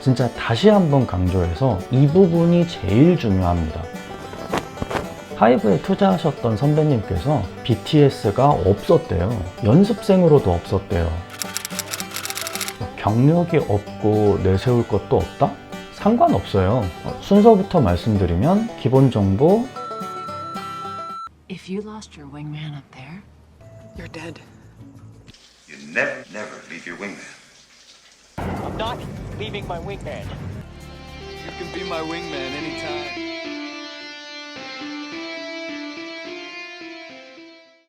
진짜 다시 한번 강조해서 이 부분이 제일 중요합니다. 하이브에 투자하셨던 선배님께서 BTS가 없었대요. 연습생으로도 없었대요. 경력이 없고 내세울 것도 없다? 상관없어요. 순서부터 말씀드리면 기본 정보, If you lost your wingman up there, You're dead. You never leave your wingman. I'm not leaving my wingman. You can be my wingman anytime.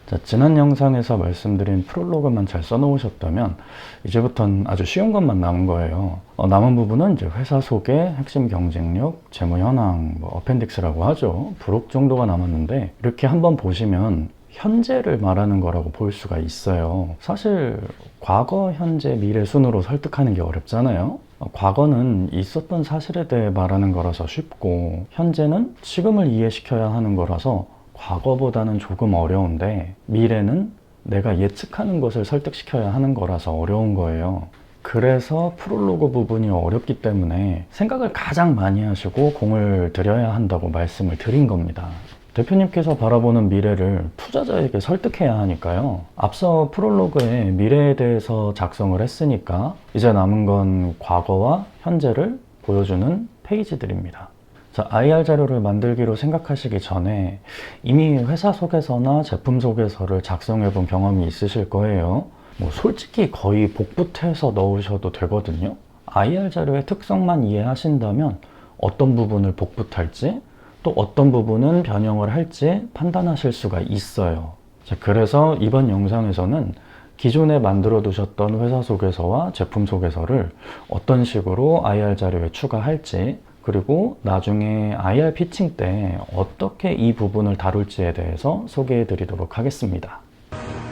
자, 지난 영상에서 말씀드린 프롤로그만 잘 써놓으셨다면 이제부터는 아주 쉬운 것만 남은 거예요. 남은 부분은 이제 회사 소개, 핵심 경쟁력, 재무 현황, 어펜딕스라고 하죠. 부록 정도가 남았는데 이렇게 한번 보시면 현재를 말하는 거라고 볼 수가 있어요. 사실 과거, 현재, 미래 순으로 설득하는 게 어렵잖아요. 과거는 있었던 사실에 대해 말하는 거라서 쉽고, 현재는 지금을 이해시켜야 하는 거라서 과거보다는 조금 어려운데, 미래는 내가 예측하는 것을 설득시켜야 하는 거라서 어려운 거예요. 그래서 프롤로그 부분이 어렵기 때문에 생각을 가장 많이 하시고 공을 들여야 한다고 말씀을 드린 겁니다. 대표님께서 바라보는 미래를 투자자에게 설득해야 하니까요. 앞서 프롤로그에 미래에 대해서 작성을 했으니까 이제 남은 건 과거와 현재를 보여주는 페이지들입니다. 자, IR 자료를 만들기로 생각하시기 전에 이미 회사 소개서나 제품 소개서를 작성해 본 경험이 있으실 거예요. 솔직히 거의 복붙해서 넣으셔도 되거든요. IR 자료의 특성만 이해하신다면 어떤 부분을 복붙할지, 또 어떤 부분은 변형을 할지 판단하실 수가 있어요. 자, 그래서 이번 영상에서는 기존에 만들어 두셨던 회사 소개서와 제품 소개서를 어떤 식으로 IR 자료에 추가할지, 그리고 나중에 IR 피칭 때 어떻게 이 부분을 다룰지에 대해서 소개해 드리도록 하겠습니다.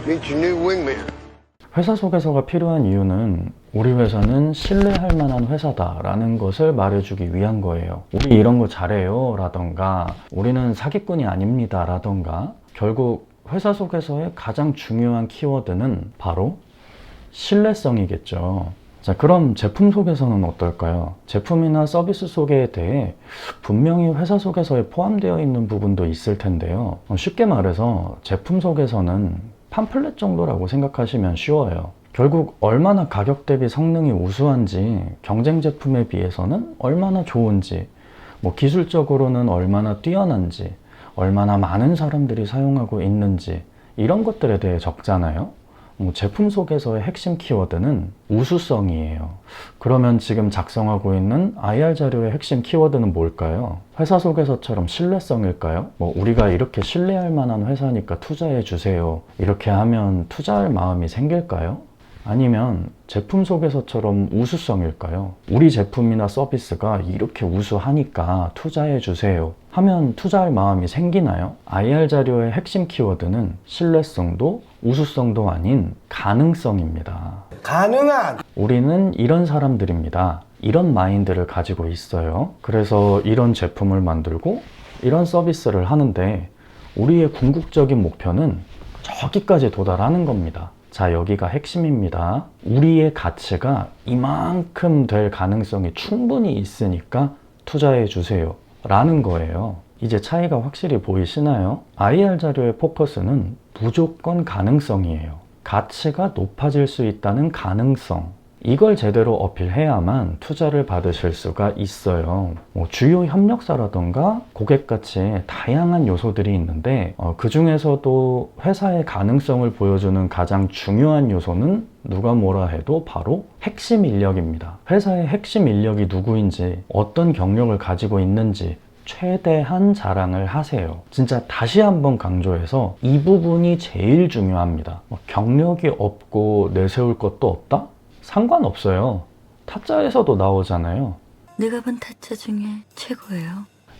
Meet your new wingman. 회사 소개서가 필요한 이유는 우리 회사는 신뢰할 만한 회사다라는 것을 말해주기 위한 거예요. 우리 이런 거 잘해요 라던가, 우리는 사기꾼이 아닙니다 라던가, 결국 회사 소개서의 가장 중요한 키워드는 바로 신뢰성이겠죠. 자, 그럼 제품 소개서는 어떨까요? 제품이나 서비스 소개에 대해 분명히 회사 소개서에 포함되어 있는 부분도 있을 텐데요. 쉽게 말해서 제품 소개서는 팜플렛 정도라고 생각하시면 쉬워요. 결국 얼마나 가격 대비 성능이 우수한지, 경쟁 제품에 비해서는 얼마나 좋은지, 기술적으로는 얼마나 뛰어난지, 얼마나 많은 사람들이 사용하고 있는지, 이런 것들에 대해 적잖아요. 제품 소개서의 핵심 키워드는 우수성이에요. 그러면 지금 작성하고 있는 IR 자료의 핵심 키워드는 뭘까요? 회사 소개서처럼 신뢰성일까요? 우리가 이렇게 신뢰할 만한 회사니까 투자해 주세요, 이렇게 하면 투자할 마음이 생길까요? 아니면 제품 소개서처럼 우수성일까요? 우리 제품이나 서비스가 이렇게 우수하니까 투자해 주세요 하면 투자할 마음이 생기나요? IR 자료의 핵심 키워드는 신뢰성도 우수성도 아닌 가능성입니다. 가능한! 우리는 이런 사람들입니다. 이런 마인드를 가지고 있어요. 그래서 이런 제품을 만들고 이런 서비스를 하는데 우리의 궁극적인 목표는 저기까지 도달하는 겁니다. 자, 여기가 핵심입니다. 우리의 가치가 이만큼 될 가능성이 충분히 있으니까 투자해 주세요 라는 거예요. 이제 차이가 확실히 보이시나요? IR 자료의 포커스는 무조건 가능성이에요. 가치가 높아질 수 있다는 가능성, 이걸 제대로 어필해야만 투자를 받으실 수가 있어요. 주요 협력사라던가 고객같이 다양한 요소들이 있는데 그 중에서도 회사의 가능성을 보여주는 가장 중요한 요소는 누가 뭐라 해도 바로 핵심 인력입니다. 회사의 핵심 인력이 누구인지, 어떤 경력을 가지고 있는지 최대한 자랑을 하세요. 진짜 다시 한번 강조해서 이 부분이 제일 중요합니다. 경력이 없고 내세울 것도 없다? 상관없어요. 타짜에서도 나오잖아요. 내가 본 타짜 중에 최고예요.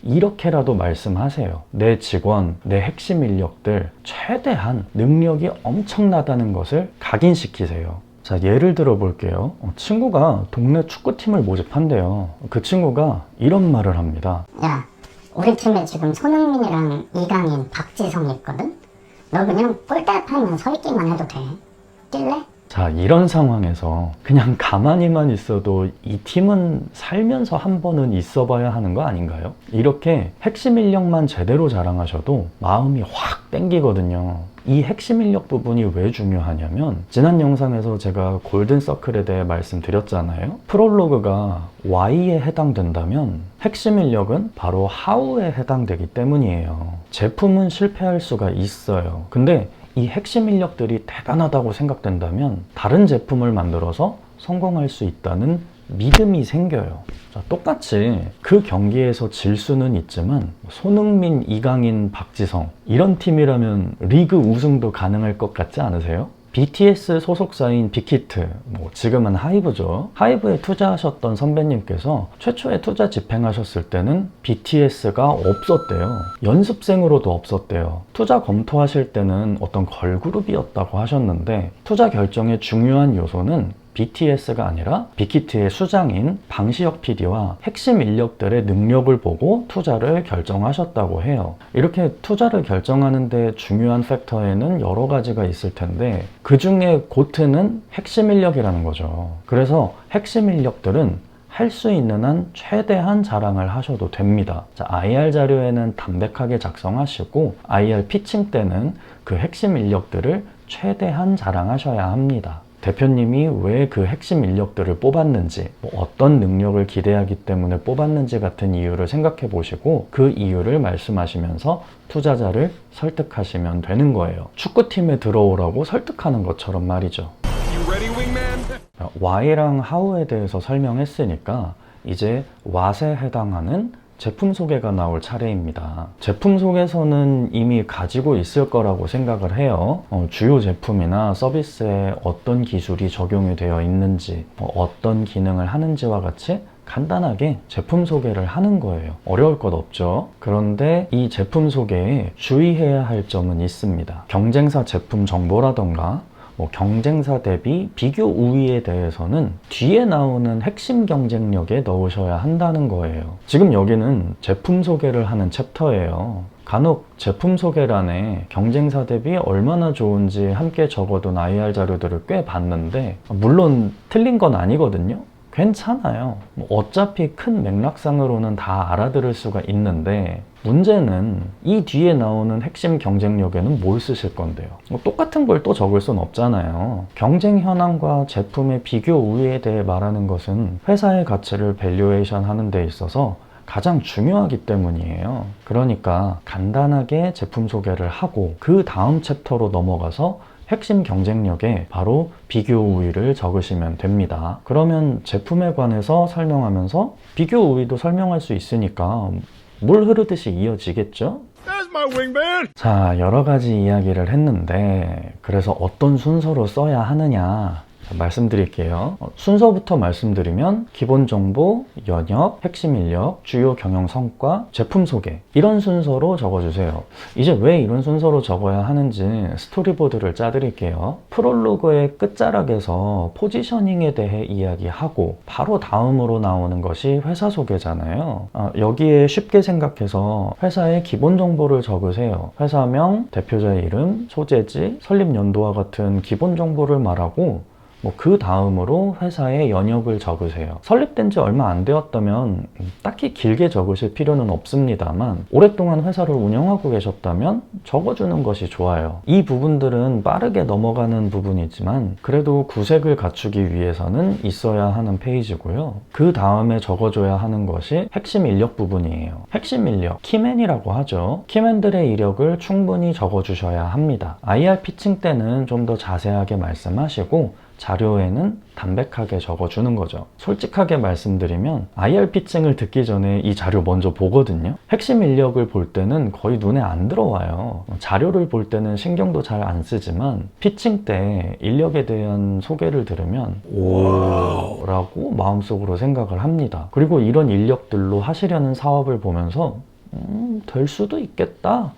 이렇게라도 말씀하세요. 내 직원, 내 핵심 인력들 최대한 능력이 엄청나다는 것을 각인시키세요. 자, 예를 들어 볼게요. 친구가 동네 축구팀을 모집한대요. 그 친구가 이런 말을 합니다. 야, 우리 팀에 지금 손흥민이랑 이강인, 박지성이 있거든? 너 그냥 골대 앞에만 서 있기만 해도 돼. 뛸래? 자, 이런 상황에서 그냥 가만히만 있어도 이 팀은 살면서 한 번은 있어 봐야 하는 거 아닌가요? 이렇게 핵심 인력만 제대로 자랑하셔도 마음이 확 땡기거든요. 이 핵심 인력 부분이 왜 중요하냐면 지난 영상에서 제가 골든서클에 대해 말씀드렸잖아요. 프롤로그가 Y에 해당된다면 핵심 인력은 바로 How에 해당되기 때문이에요. 제품은 실패할 수가 있어요. 근데 이 핵심 인력들이 대단하다고 생각된다면 다른 제품을 만들어서 성공할 수 있다는 믿음이 생겨요. 자, 똑같이 그 경기에서 질 수는 있지만 손흥민, 이강인, 박지성 이런 팀이라면 리그 우승도 가능할 것 같지 않으세요? BTS 소속사인 빅히트, 지금은 하이브죠. 하이브에 투자하셨던 선배님께서 최초에 투자 집행하셨을 때는 BTS가 없었대요. 연습생으로도 없었대요. 투자 검토하실 때는 어떤 걸그룹이었다고 하셨는데 투자 결정의 중요한 요소는 BTS가 아니라 빅히트의 수장인 방시혁 PD와 핵심 인력들의 능력을 보고 투자를 결정하셨다고 해요. 이렇게 투자를 결정하는 데 중요한 팩터에는 여러 가지가 있을 텐데 그 중에 고트는 핵심 인력이라는 거죠. 그래서 핵심 인력들은 할 수 있는 한 최대한 자랑을 하셔도 됩니다. 자, IR 자료에는 담백하게 작성하시고 IR 피칭 때는 그 핵심 인력들을 최대한 자랑하셔야 합니다. 대표님이 왜 그 핵심 인력들을 뽑았는지, 어떤 능력을 기대하기 때문에 뽑았는지 같은 이유를 생각해 보시고 그 이유를 말씀하시면서 투자자를 설득하시면 되는 거예요. 축구팀에 들어오라고 설득하는 것처럼 말이죠. You ready, wingman? Y랑 How에 대해서 설명했으니까 이제 What에 해당하는 제품 소개가 나올 차례입니다. 제품 소개서는 이미 가지고 있을 거라고 생각을 해요. 주요 제품이나 서비스에 어떤 기술이 적용이 되어 있는지, 어떤 기능을 하는지와 같이 간단하게 제품 소개를 하는 거예요. 어려울 것 없죠. 그런데 이 제품 소개에 주의해야 할 점은 있습니다. 경쟁사 제품 정보라던가 경쟁사 대비 비교 우위에 대해서는 뒤에 나오는 핵심 경쟁력에 넣으셔야 한다는 거예요. 지금 여기는 제품 소개를 하는 챕터예요. 간혹 제품 소개란에 경쟁사 대비 얼마나 좋은지 함께 적어둔 IR 자료들을 꽤 봤는데 물론 틀린 건 아니거든요. 괜찮아요. 어차피 큰 맥락상으로는 다 알아들을 수가 있는데 문제는 이 뒤에 나오는 핵심 경쟁력에는 뭘 쓰실 건데요? 똑같은 걸 또 적을 순 없잖아요. 경쟁 현황과 제품의 비교 우위에 대해 말하는 것은 회사의 가치를 밸류에이션 하는 데 있어서 가장 중요하기 때문이에요. 그러니까 간단하게 제품 소개를 하고 그 다음 챕터로 넘어가서 핵심 경쟁력에 바로 비교 우위를 적으시면 됩니다. 그러면 제품에 관해서 설명하면서 비교 우위도 설명할 수 있으니까 물 흐르듯이 이어지겠죠? That's my wingman! 자, 여러 가지 이야기를 했는데 그래서 어떤 순서로 써야 하느냐 말씀드릴게요. 순서부터 말씀드리면 기본 정보, 연역, 핵심 인력, 주요 경영 성과, 제품 소개 이런 순서로 적어주세요. 이제 왜 이런 순서로 적어야 하는지 스토리보드를 짜드릴게요. 프롤로그의 끝자락에서 포지셔닝에 대해 이야기하고 바로 다음으로 나오는 것이 회사 소개잖아요. 여기에 쉽게 생각해서 회사의 기본 정보를 적으세요. 회사명, 대표자의 이름, 소재지, 설립 연도와 같은 기본 정보를 말하고 그 다음으로 회사의 연역을 적으세요. 설립된 지 얼마 안 되었다면 딱히 길게 적으실 필요는 없습니다만 오랫동안 회사를 운영하고 계셨다면 적어주는 것이 좋아요. 이 부분들은 빠르게 넘어가는 부분이지만 그래도 구색을 갖추기 위해서는 있어야 하는 페이지고요. 그 다음에 적어줘야 하는 것이 핵심 인력 부분이에요. 핵심 인력, 키맨이라고 하죠. 키맨들의 이력을 충분히 적어주셔야 합니다. IR 피칭 때는 좀 더 자세하게 말씀하시고 자료에는 담백하게 적어주는 거죠. 솔직하게 말씀드리면 IR 피칭을 듣기 전에 이 자료 먼저 보거든요. 핵심 인력을 볼 때는 거의 눈에 안 들어와요. 자료를 볼 때는 신경도 잘 안 쓰지만 피칭 때 인력에 대한 소개를 들으면 오 라고 마음속으로 생각을 합니다. 그리고 이런 인력들로 하시려는 사업을 보면서 될 수도 있겠다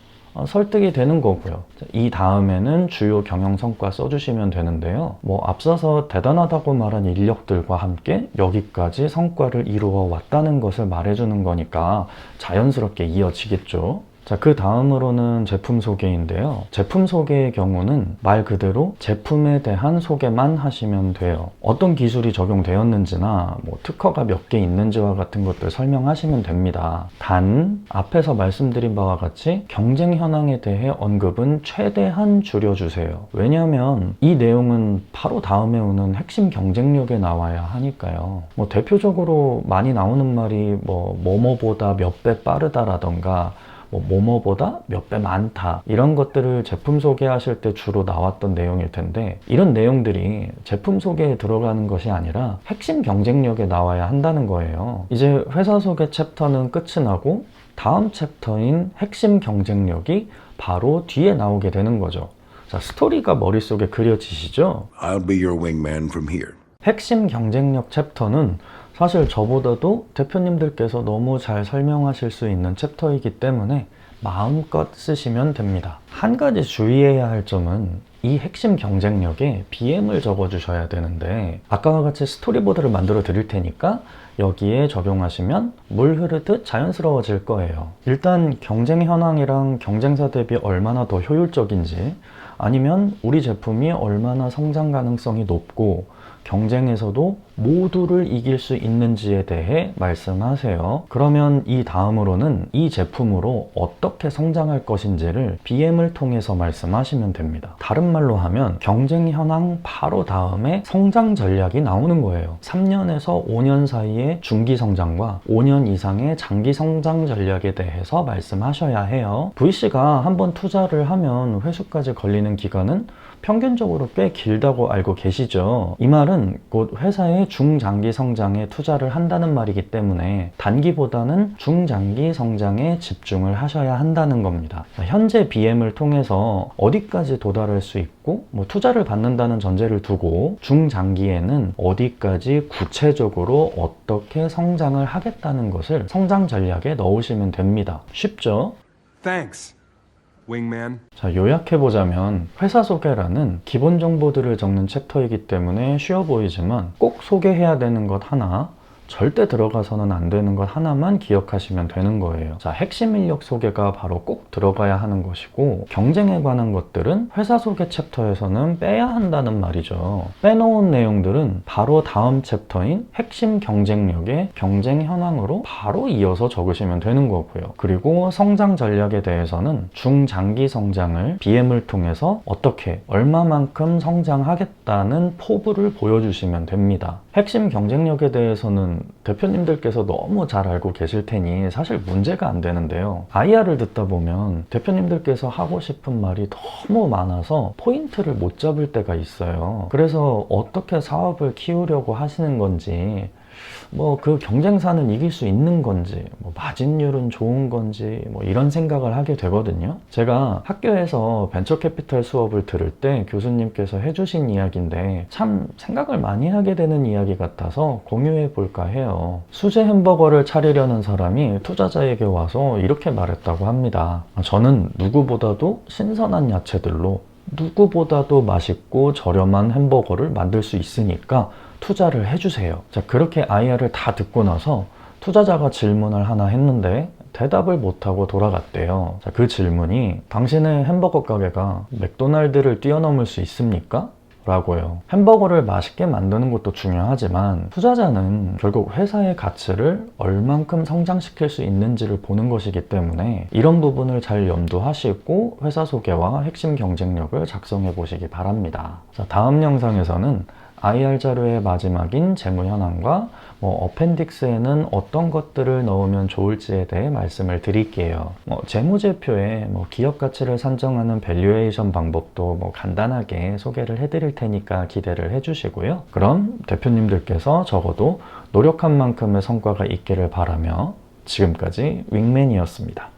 설득이 되는 거고요. 이 다음에는 주요 경영 성과 써주시면 되는데요. 앞서서 대단하다고 말한 인력들과 함께 여기까지 성과를 이루어 왔다는 것을 말해주는 거니까 자연스럽게 이어지겠죠. 자, 그 다음으로는 제품 소개인데요. 제품 소개의 경우는 말 그대로 제품에 대한 소개만 하시면 돼요. 어떤 기술이 적용되었는지나 뭐 특허가 몇 개 있는지와 같은 것들 설명하시면 됩니다. 단 앞에서 말씀드린 바와 같이 경쟁 현황에 대해 언급은 최대한 줄여주세요. 왜냐하면 이 내용은 바로 다음에 오는 핵심 경쟁력에 나와야 하니까요. 뭐 대표적으로 많이 나오는 말이 뭐뭐보다 몇 배 빠르다라던가 뭐뭐보다 몇 배 많다, 이런 것들을 제품 소개하실 때 주로 나왔던 내용일 텐데, 이런 내용들이 제품 소개에 들어가는 것이 아니라 핵심 경쟁력에 나와야 한다는 거예요. 이제 회사 소개 챕터는 끝이 나고 다음 챕터인 핵심 경쟁력이 바로 뒤에 나오게 되는 거죠. 자, 스토리가 머릿속에 그려지시죠? I'll be your wingman from here. 핵심 경쟁력 챕터는 사실 저보다도 대표님들께서 너무 잘 설명하실 수 있는 챕터이기 때문에 마음껏 쓰시면 됩니다. 한 가지 주의해야 할 점은 이 핵심 경쟁력에 BM을 적어주셔야 되는데, 아까와 같이 스토리보드를 만들어 드릴 테니까 여기에 적용하시면 물 흐르듯 자연스러워질 거예요. 일단 경쟁 현황이랑 경쟁사 대비 얼마나 더 효율적인지, 아니면 우리 제품이 얼마나 성장 가능성이 높고 경쟁에서도 모두를 이길 수 있는지에 대해 말씀하세요. 그러면 이 다음으로는 이 제품으로 어떻게 성장할 것인지를 BM을 통해서 말씀하시면 됩니다. 다른 말로 하면 경쟁 현황 바로 다음에 성장 전략이 나오는 거예요. 3년에서 5년 사이의 중기 성장과 5년 이상의 장기 성장 전략에 대해서 말씀하셔야 해요. VC가 한번 투자를 하면 회수까지 걸리는 기간은 평균적으로 꽤 길다고 알고 계시죠? 이 말은 곧 회사의 중장기 성장에 투자를 한다는 말이기 때문에 단기보다는 중장기 성장에 집중을 하셔야 한다는 겁니다. 현재 BM을 통해서 어디까지 도달할 수 있고 투자를 받는다는 전제를 두고 중장기에는 어디까지 구체적으로 어떻게 성장을 하겠다는 것을 성장 전략에 넣으시면 됩니다. 쉽죠? Thanks, wingman. 자, 요약해보자면 회사 소개라는 기본 정보들을 적는 챕터이기 때문에 쉬워 보이지만 꼭 소개해야 되는 것 하나, 절대 들어가서는 안 되는 것 하나만 기억하시면 되는 거예요. 자, 핵심 인력 소개가 바로 꼭 들어가야 하는 것이고, 경쟁에 관한 것들은 회사 소개 챕터에서는 빼야 한다는 말이죠. 빼놓은 내용들은 바로 다음 챕터인 핵심 경쟁력의 경쟁 현황으로 바로 이어서 적으시면 되는 거고요. 그리고 성장 전략에 대해서는 중장기 성장을 BM을 통해서 어떻게 얼마만큼 성장하겠다는 포부를 보여주시면 됩니다. 핵심 경쟁력에 대해서는 대표님들께서 너무 잘 알고 계실 테니 사실 문제가 안 되는데요. IR을 듣다 보면 대표님들께서 하고 싶은 말이 너무 많아서 포인트를 못 잡을 때가 있어요. 그래서 어떻게 사업을 키우려고 하시는 건지, 그 경쟁사는 이길 수 있는 건지, 마진율은 좋은 건지, 이런 생각을 하게 되거든요. 제가 학교에서 벤처캐피탈 수업을 들을 때 교수님께서 해주신 이야기인데 참 생각을 많이 하게 되는 이야기 같아서 공유해 볼까 해요. 수제 햄버거를 차리려는 사람이 투자자에게 와서 이렇게 말했다고 합니다. 저는 누구보다도 신선한 야채들로 누구보다도 맛있고 저렴한 햄버거를 만들 수 있으니까 투자를 해주세요. 자, 그렇게 IR을 다 듣고 나서 투자자가 질문을 하나 했는데 대답을 못하고 돌아갔대요. 자, 그 질문이 당신의 햄버거 가게가 맥도날드를 뛰어넘을 수 있습니까? 라고요. 햄버거를 맛있게 만드는 것도 중요하지만 투자자는 결국 회사의 가치를 얼만큼 성장시킬 수 있는지를 보는 것이기 때문에 이런 부분을 잘 염두하시고 회사 소개와 핵심 경쟁력을 작성해 보시기 바랍니다. 자, 다음 영상에서는 IR 자료의 마지막인 재무 현황과 어펜딕스에는 어떤 것들을 넣으면 좋을지에 대해 말씀을 드릴게요. 재무제표에 기업 가치를 산정하는 밸류에이션 방법도 간단하게 소개를 해드릴 테니까 기대를 해주시고요. 그럼 대표님들께서 적어도 노력한 만큼의 성과가 있기를 바라며 지금까지 윙맨이었습니다.